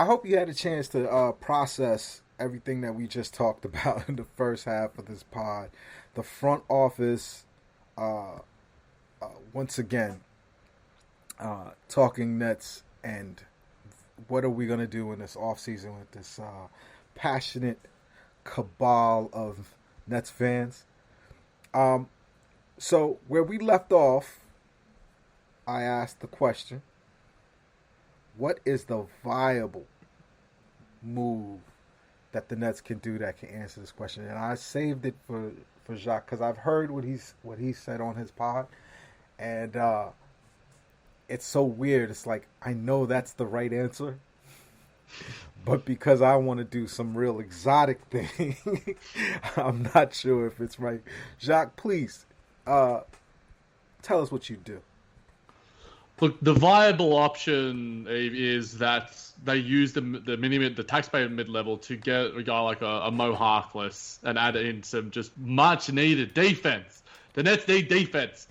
I hope you had a chance to process everything that we just talked about in the first half of this pod. The front office, uh, once again, talking Nets, and what are we going to do in this offseason with this passionate cabal of Nets fans. So where we left off, I asked the question, what is the viable move that the Nets can do that can answer this question? And I saved it for Jacques because I've heard what he said on his pod, and it's so weird. It's like I know that's the right answer, but because I want to do some real exotic thing, I'm not sure if it's right. Jacques, please tell us what you do. Look, the viable option is that they use the taxpayer mid-level to get a guy like a Mo Harkless and add in some just much-needed defense. The Nets need defense.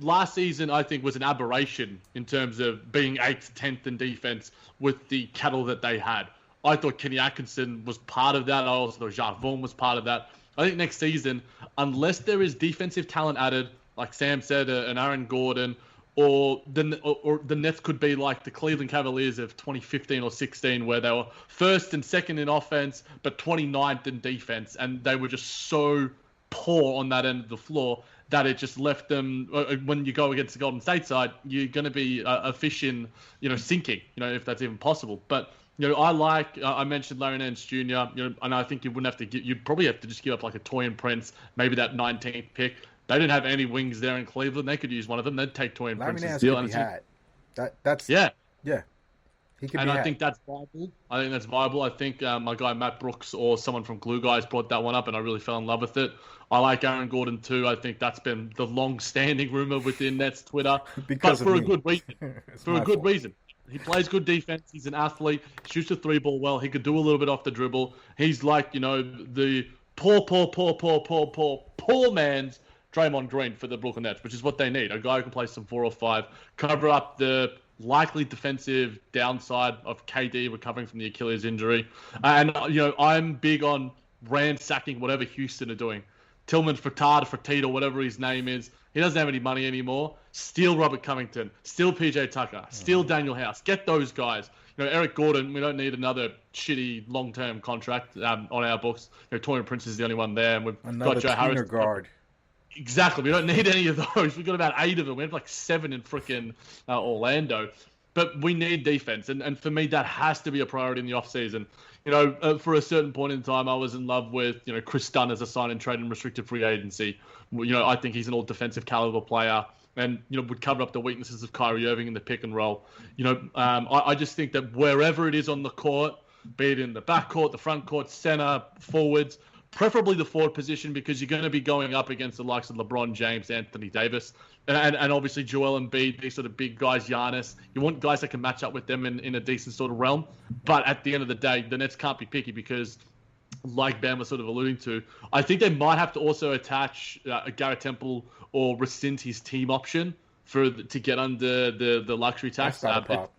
Last season, I think, was an aberration in terms of being 8th, 10th in defense with the cattle that they had. I thought Kenny Atkinson was part of that. I also thought Jacques Vaughn was part of that. I think next season, unless there is defensive talent added, like Sam said, an Aaron Gordon, or the Nets could be like the Cleveland Cavaliers of 2015 or 16, where they were first and second in offense, but 29th in defense, and they were just so poor on that end of the floor that it just left them. When you go against the Golden State side, you're going to be a fish in, sinking, if that's even possible. But I mentioned Larry Nance Jr. And I think you'd probably have to just give up like a Torian Prince, maybe that 19th pick. They didn't have any wings there in Cleveland. They could use one of them. They'd take Torian Prince's deal. That's yeah. He could and be I think that's viable. I think my guy Matt Brooks or someone from Glue Guys brought that one up, and I really fell in love with it. I like Aaron Gordon too. I think that's been the long-standing rumor within Nets Twitter, but for a good reason. Reason. He plays good defense. He's an athlete. Shoots the three ball well. He could do a little bit off the dribble. He's like the poor man's Draymond Green for the Brooklyn Nets, which is what they need. A guy who can play some 4 or 5, cover up the likely defensive downside of KD recovering from the Achilles injury. And, I'm big on ransacking whatever Houston are doing. Tillman Fertitta, whatever his name is. He doesn't have any money anymore. Steal Robert Covington. Steal PJ Tucker. Steal Daniel House. Get those guys. Eric Gordon, we don't need another shitty long-term contract on our books. Torian Prince is the only one there. And we've got Joe Harris. Guard. Exactly. We don't need any of those. We've got about 8 of them. We have like 7 in freaking Orlando. But we need defense. And for me, that has to be a priority in the offseason. For a certain point in time, I was in love with, Chris Dunn as a sign-and-trade and restricted free agency. I think he's an all-defensive caliber player and, would cover up the weaknesses of Kyrie Irving in the pick and roll. I just think that wherever it is on the court, be it in the backcourt, the front court, center, forwards, preferably the forward position, because you're going to be going up against the likes of LeBron James, Anthony Davis, and obviously Joel Embiid, these sort of big guys, Giannis. You want guys that can match up with them in a decent sort of realm. But at the end of the day, the Nets can't be picky because, like Bam was sort of alluding to, I think they might have to also attach Garrett Temple or rescind his team option to get under the luxury tax. That's not a problem.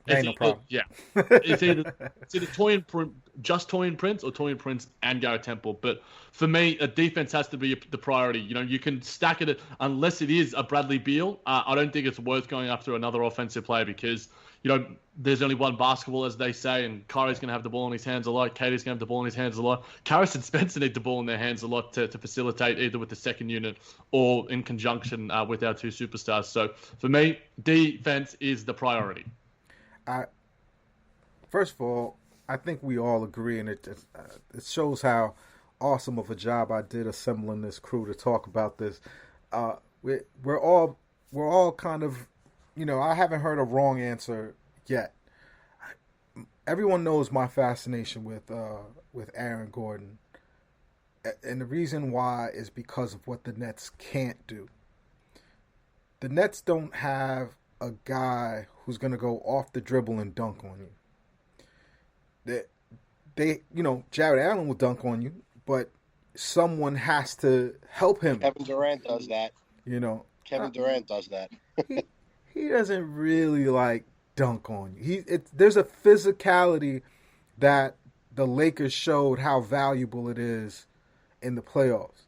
Ain't no problem. Yeah. It's either Torian Prince or Torian Prince and Garrett Temple. But for me, a defense has to be the priority. You can stack it unless it is a Bradley Beal. I don't think it's worth going after another offensive player because, there's only one basketball, as they say, and Kyrie's going to have the ball in his hands a lot. KD's going to have the ball in his hands a lot. Karras and Spencer need the ball in their hands a lot to facilitate either with the second unit or in conjunction with our 2 superstars. So for me, defense is the priority. First of all, I think we all agree, and it shows how awesome of a job I did assembling this crew to talk about this. We're all kind of, I haven't heard a wrong answer yet. Everyone knows my fascination with Aaron Gordon, and the reason why is because of what the Nets can't do. The Nets don't have a guy who's going to go off the dribble and dunk on you. They Jared Allen will dunk on you, but someone has to help him. Kevin Durant does that. Kevin Durant does that. he doesn't really dunk on you. There's a physicality that the Lakers showed how valuable it is in the playoffs.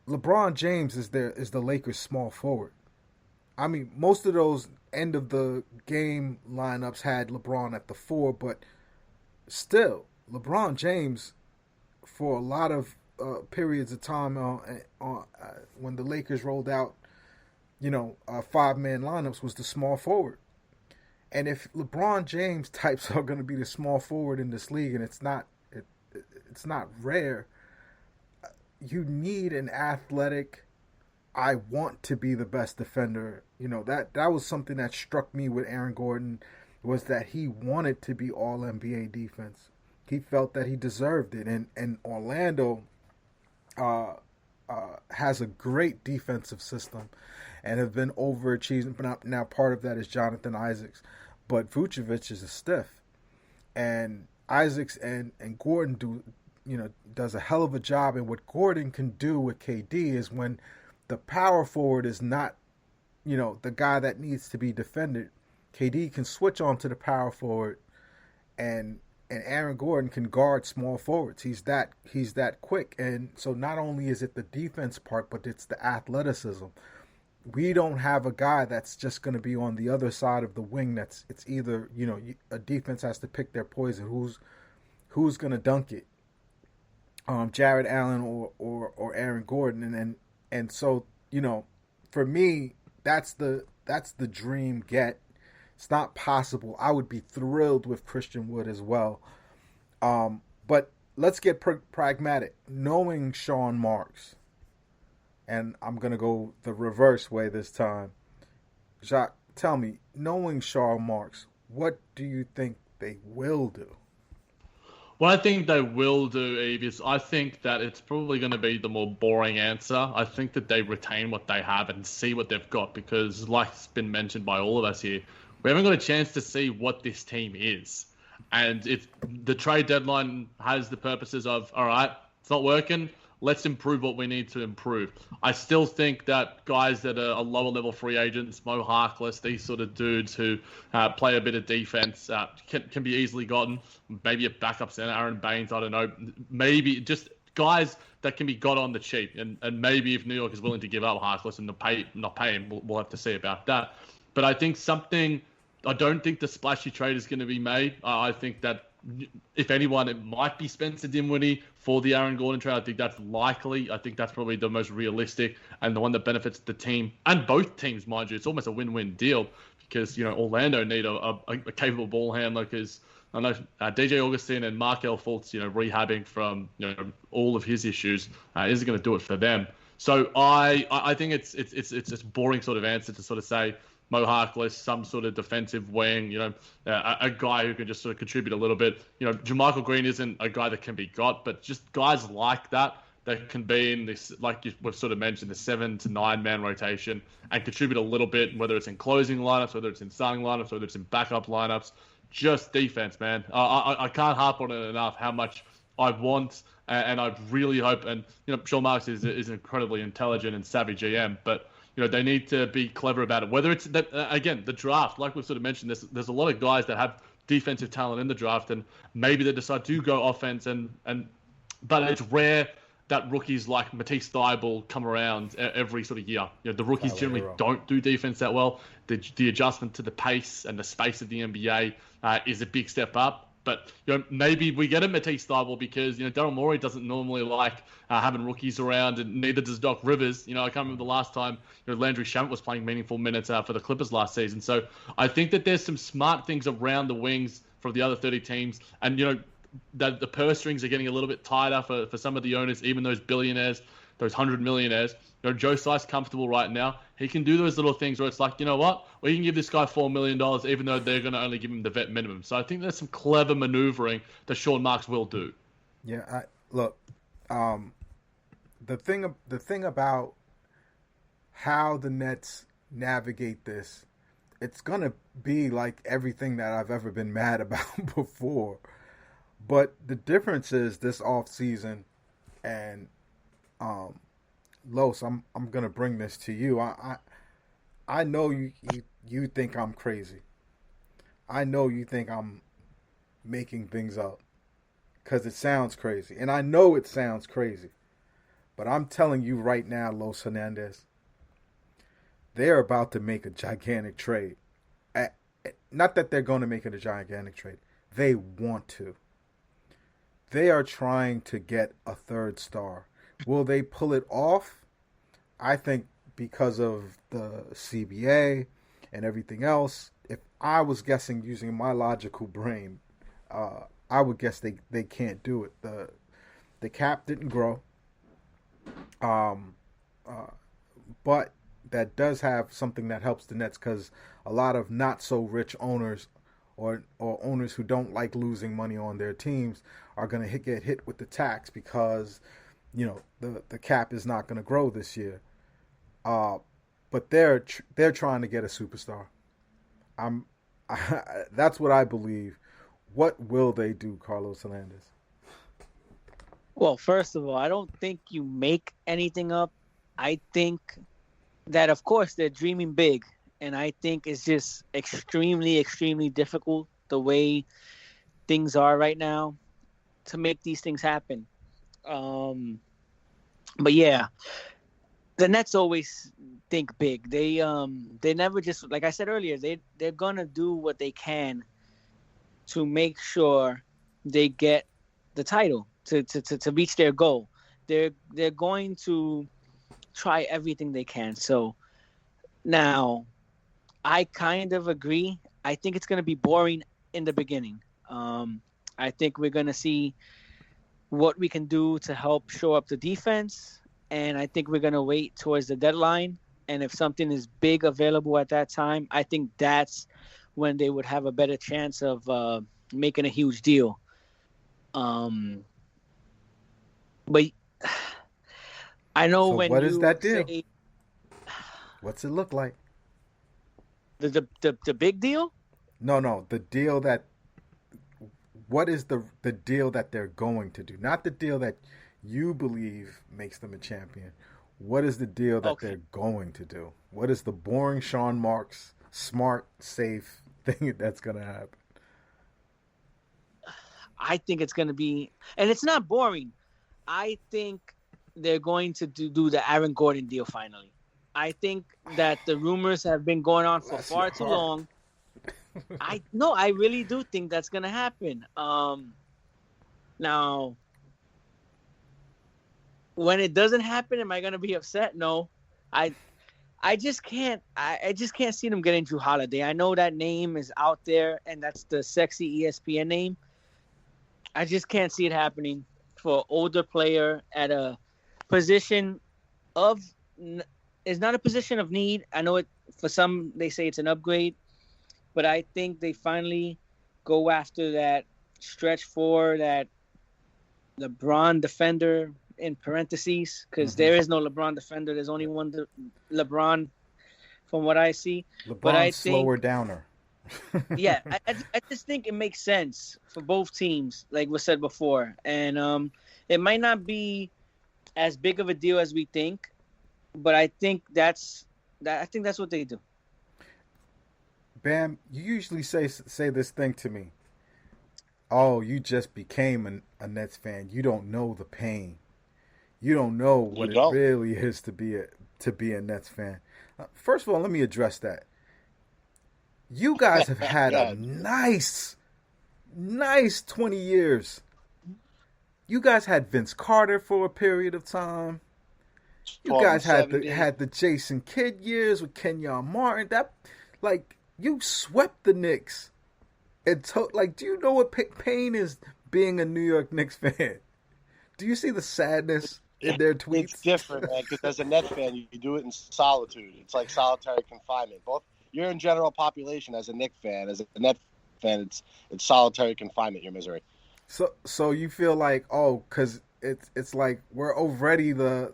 LeBron James is the Lakers' small forward. I mean, most of those end of the game lineups had LeBron at the 4, but still, LeBron James, for a lot of periods of time when the Lakers rolled out, 5-man lineups, was the small forward. And if LeBron James types are going to be the small forward in this league, and it's not rare, you need an athletic, I want to be the best defender. That was something that struck me with Aaron Gordon, was that he wanted to be all NBA defense. He felt that he deserved it. And Orlando has a great defensive system and have been overachieving. Now part of that is Jonathan Isaacs, but Vucevic is a stiff. And Isaacs and Gordon does a hell of a job. And what Gordon can do with KD is, when the power forward is not, the guy that needs to be defended, KD can switch on to the power forward, and Aaron Gordon can guard small forwards. He's that quick. And so not only is it the defense part, but it's the athleticism. We don't have a guy that's just going to be on the other side of the wing. It's either, a defense has to pick their poison. Who's going to dunk it? Jared Allen or Aaron Gordon. And so, for me, that's the dream get. It's not possible. I would be thrilled with Christian Wood as well. But let's get pragmatic. Knowing Sean Marks, and I'm going to go the reverse way this time. Jacques, tell me, knowing Sean Marks, what do you think they will do? What I think they will do, Eve, is I think that it's probably going to be the more boring answer. I think that they retain what they have and see what they've got, because, like it's been mentioned by all of us here, we haven't got a chance to see what this team is. And if the trade deadline has the purposes of, all right, it's not working, let's improve what we need to improve. I still think that guys that are lower level free agents, Mo Harkless, these sort of dudes who play a bit of defense can be easily gotten. Maybe a backup center, Aaron Baines, I don't know. Maybe just guys that can be got on the cheap. And maybe if New York is willing to give up Harkless and not pay him, we'll have to see about that. But I think I don't think the splashy trade is going to be made. I think that if anyone, it might be Spencer Dinwiddie for the Aaron Gordon trade. I think that's likely. I think that's probably the most realistic and the one that benefits the team and both teams, mind you. It's almost a win-win deal, because Orlando need a capable ball handler, because I know DJ Augustine and Markelle Fultz, rehabbing from all of his issues isn't going to do it for them. So I think it's a boring sort of answer to sort of say Mo Harkless, some sort of defensive wing, a guy who can just sort of contribute a little bit. JaMychal Green isn't a guy that can be got, but just guys like that can be in this, like we've sort of mentioned, the 7 to 9 man rotation and contribute a little bit, whether it's in closing lineups, whether it's in starting lineups, whether it's in backup lineups. Just defense, man. I can't harp on it enough how much I want, and I really hope. And Sean Marks is an incredibly intelligent and savvy GM, but they need to be clever about it. Whether it's again the draft, like we've sort of mentioned, there's a lot of guys that have defensive talent in the draft, and maybe they decide to go offense, but it's rare that rookies like Matisse Thybulle come around every sort of year. The rookies generally don't do defense that well. The adjustment to the pace and the space of the NBA is a big step up. But maybe we get a Matisse Thybulle because Daryl Morey doesn't normally like having rookies around, and neither does Doc Rivers. I can't remember the last time Landry Shamet was playing meaningful minutes for the Clippers last season. So I think that there's some smart things around the wings from the other 30 teams, and that the purse strings are getting a little bit tighter for some of the owners, even those billionaires, those 100 millionaires. Joe Tsai's comfortable right now. He can do those little things where it's like, what? We can give this guy $4 million, even though they're going to only give him the vet minimum. So I think there's some clever maneuvering that Sean Marks will do. Yeah, look, the thing about how the Nets navigate this, it's going to be like everything that I've ever been mad about before. But the difference is this offseason, and Los, I'm gonna bring this to you. I know you you think I'm crazy. I know you think I'm making things up because it sounds crazy. And I know it sounds crazy. But I'm telling you right now, Los Hernandez, they're about to make a gigantic trade. Not that they're going to make it a gigantic trade. They want to. They are trying to get a third star. Will they pull it off? I think because of the CBA and everything else, if I was guessing using my logical brain, I would guess they can't do it. The cap didn't grow, but that does have something that helps the Nets because a lot of not so rich owners or owners who don't like losing money on their teams are going to get hit with the tax because the cap is not going to grow this year. But they're trying to get a superstar. That's what I believe. What will they do, Carlos Hernandez? Well, first of all, I don't think you make anything up. I think that, of course, they're dreaming big. And I think it's just extremely, extremely difficult the way things are right now to make these things happen. But yeah, the Nets always think big. They never just, like I said earlier, they're gonna do what they can to make sure they get the title to reach their goal. They're going to try everything they can. So now, I kind of agree. I think it's going to be boring in the beginning. I think we're going to see what we can do to help show up the defense. And I think we're going to wait towards the deadline. And if something is big available at that time, I think that's when they would have a better chance of making a huge deal. But I know So when what you is that deal? say What's it look like? the big deal. No, the deal that. What is the deal that they're going to do? Not the deal that you believe makes them a champion. What is the deal that they're going to do? What is the boring Sean Marks, smart, safe thing that's going to happen? I think it's going to be, and it's not boring. I think they're going to do the Aaron Gordon deal finally. I think that the rumors have been going on for far too long. I really do think that's going to happen. Now, when it doesn't happen, am I going to be upset? No. I just can't. I just can't see them getting Drew Holiday. I know that name is out there, and that's the sexy ESPN name. I just can't see it happening for an older player at a position of. It's not a position of need. I know it. For some, they say it's an upgrade, but I think they finally go after that stretch four, that LeBron defender in parentheses, because there is no LeBron defender. There's only one LeBron, from what I see. LeBron's but I slower think, downer. yeah, I just think it makes sense for both teams, like was said before, and it might not be as big of a deal as we think, but I think that's what they do. Bam, you usually say this thing to me. Oh, you just became a Nets fan. You don't know the pain. You don't know what it really is to be a Nets fan. First of all, let me address that. You guys have had a nice 20 years. You guys had Vince Carter for a period of time. You guys had the Jason Kidd years with Kenyon Martin. That, like, you swept the Knicks. Do you know what pain is being a New York Knicks fan? Do you see the sadness in their tweets? It's different, man, because as a Nets fan, you do it in solitude. It's like solitary confinement. Both you're in general population as a Knicks fan. As a Nets fan, it's solitary confinement, your misery. So you feel like, because it's like we're already the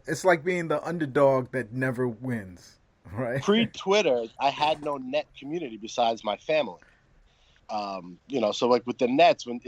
it's like being the underdog that never wins, right? Pre-Twitter, I had no net community besides my family. So like with the Nets, when